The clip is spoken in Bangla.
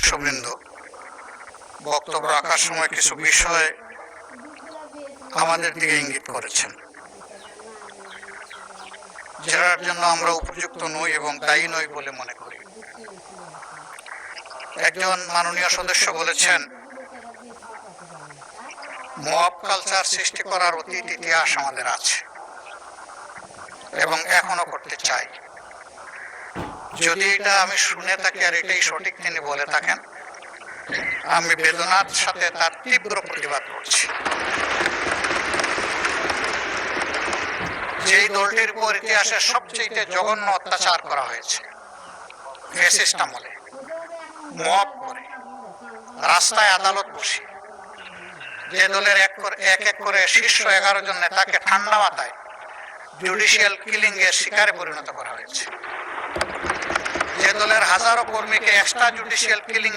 সদস্যবৃন্দ বক্তব্য রাখার সময় কিছু বিষয় আমাদের দিকে ইঙ্গিত করেছেন, যার জন্য আমরা উপযুক্ত নই এবং দায়ী নই বলে মনে করি। একজন মাননীয় সদস্য বলেছেন, মব কালচার সৃষ্টি করার অতীত ইতিহাস আমাদের আছে এবং এখনো করতে চাই। যদি এটা আমি শুনে থাকি আর এটাই সঠিক তিনি বলে থাকেন, আমি বেদনার সাথে তার তীব্র প্রতিবাদ করছি। যেই দলটির উপর ইতিহাসের সবচেয়ে জঘন্য অত্যাচার করা হয়েছে, ফ্যাসিস্ট আমলে মব করে রাস্তায় আদালত বসে, যে দলের এক এক করে শীর্ষ 11 জন নেতাকে ঠান্ডা মাথায় জুডিশিয়াল কিলিং এর শিকারে পরিণত করা হয়েছে, যে দলের হাজারো কর্মীকে এক্সট্রা জুডিশিয়াল কিলিং